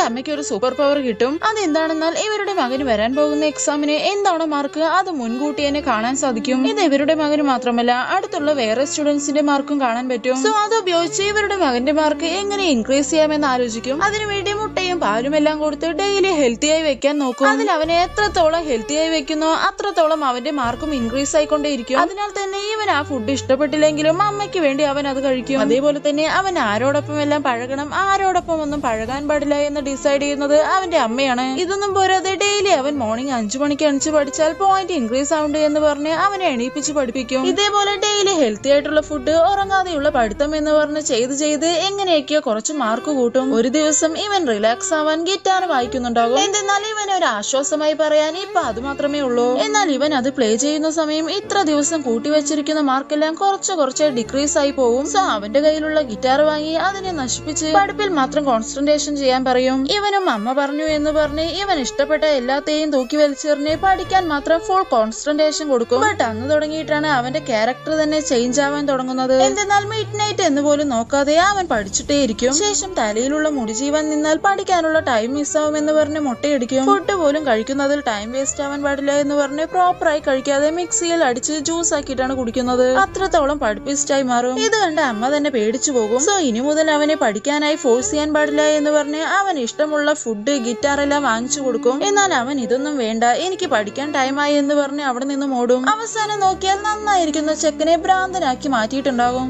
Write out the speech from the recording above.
എന്റെ അമ്മയ്ക്ക് ഒരു സൂപ്പർ പവർ കിട്ടും. അതെന്താണെന്നാൽ ഇവരുടെ മകന് വരാൻ പോകുന്ന എക്സാമിന് എന്താണ് മാർക്ക് അത് മുൻകൂട്ടി തന്നെ കാണാൻ സാധിക്കും. ഇത് ഇവരുടെ മകന് മാത്രമല്ല അടുത്തുള്ള വേറെ സ്റ്റുഡൻസിന്റെ മാർക്കും കാണാൻ പറ്റും. സോ അത് ഉപയോഗിച്ച് ഇവരുടെ മകന്റെ മാർക്ക് എങ്ങനെ ഇൻക്രീസ് ചെയ്യാമെന്ന് ആലോചിക്കും. അതിനുവേണ്ടി മുട്ടയും പാലും എല്ലാം കൊടുത്ത് ഡെയിലി ഹെൽത്തി ആയി വെക്കാൻ നോക്കും. അതിൽ അവനെ എത്രത്തോളം ഹെൽത്തി ആയി വെക്കുന്നോ അത്രത്തോളം അവന്റെ മാർക്കും ഇൻക്രീസ് ആയിക്കൊണ്ടേയിരിക്കും. അതിനാൽ തന്നെ ഇവൻ ആ ഫുഡ് ഇഷ്ടപ്പെട്ടില്ലെങ്കിലും അമ്മയ്ക്ക് വേണ്ടി അവൻ അത് കഴിക്കും. അതേപോലെ തന്നെ അവൻ ആരോടൊപ്പം എല്ലാം പഴകണം, ആരോടൊപ്പം ഒന്നും പഴകാൻ പാടില്ല എന്ന് ഡിസൈഡ് ചെയ്യുന്നത് അവന്റെ അമ്മയാണ്. ഇതൊന്നും പോരാതെ ഡെയിലി അവൻ മോർണിംഗ് 5 മണിക്ക് എണിച്ച് പഠിച്ചാൽ പോയിന്റ് ഇൻക്രീസ് ആവുണ്ട് എന്ന് പറഞ്ഞ് അവനെ എണീപ്പിച്ച് പഠിപ്പിക്കും. ഇതേപോലെ ഡെയിലി ഹെൽത്തി ആയിട്ടുള്ള ഫുഡ്, ഉറങ്ങാതെയുള്ള പഠിത്തം എന്ന് പറഞ്ഞ് ചെയ്ത് എങ്ങനെയൊക്കെയോ കുറച്ച് മാർക്ക് കൂട്ടും. ഒരു ദിവസം ഇവൻ റിലാക്സ് ആവാൻ ഗിറ്റാർ വായിക്കുന്നുണ്ടാകും. എന്തെന്നാൽ ഇവൻ ഒരു ആശ്വാസമായി പറയാൻ ഇപ്പൊ അത് മാത്രമേ ഉള്ളൂ. എന്നാൽ ഇവൻ അത് പ്ലേ ചെയ്യുന്ന സമയം ഇത്ര ദിവസം കൂട്ടിവെച്ചിരിക്കുന്ന മാർക്കെല്ലാം കുറച്ച് ഡിക്രീസ് ആയി പോകും. സോ അവന്റെ കയ്യിലുള്ള ഗിറ്റാർ വാങ്ങി അതിനെ നശിപ്പിച്ച് പഠിപ്പിൽ മാത്രം കോൺസെൻട്രേഷൻ ചെയ്യാൻ പറയും. ഇവനും അമ്മ പറഞ്ഞു എന്ന് പറഞ്ഞ് ഇവൻ ഇഷ്ടപ്പെട്ട എല്ലാത്തെയും തൂക്കി വലിച്ചെറിഞ്ഞ് പഠിക്കാൻ മാത്രം ഫുൾ കോൺസെൻട്രേഷൻ കൊടുക്കും. ബട്ട് അന്ന് തുടങ്ങിയിട്ടാണ് അവന്റെ ക്യാരക്ടർ തന്നെ ചേഞ്ച് ആവാൻ തുടങ്ങുന്നത്. എന്തെന്നാൽ മിഡ് നൈറ്റ് എന്ന് പോലും നോക്കാതെ അവൻ പഠിച്ചിട്ടേയിരിക്കും. ശേഷം തലയിലുള്ള മുടി ജീവൻ നിന്നാൽ പഠിക്കാനുള്ള ടൈം മിസ്സാവും എന്ന് പറഞ്ഞ് മുട്ടയടിക്കും. ഫുഡ് പോലും കഴിക്കുന്നതിൽ ടൈം വേസ്റ്റ് ആവാൻ പാടില്ല എന്ന് പറഞ്ഞ് പ്രോപ്പറായി കഴിക്കാതെ മിക്സിയിൽ അടിച്ച് ജ്യൂസ് ആക്കിയിട്ടാണ് കുടിക്കുന്നത്. അത്രത്തോളം പഠിപ്പിസ്റ്റായി മാറും. ഇത് കണ്ട് അമ്മ തന്നെ പേടിച്ചു പോകും. സോ ഇനി മുതൽ അവനെ പഠിക്കാനായി ഫോഴ്സ് ചെയ്യാൻ പാടില്ല എന്ന് പറഞ്ഞ് അവൻ ഇഷ്ടമുള്ള ഫുഡ്, ഗിറ്റാർ എല്ലാം വാങ്ങിച്ചു കൊടുക്കും. എന്നാൽ അവൻ ഇതൊന്നും വേണ്ട, എനിക്ക് പഠിക്കാൻ ടൈമായി എന്ന് പറഞ്ഞ് അവിടെ നിന്നും ഓടും. അവസാനം നോക്കിയാൽ നന്നായിരിക്കുന്ന ചെക്കനെ ഭ്രാന്തനാക്കി മാറ്റിയിട്ടുണ്ടാകും.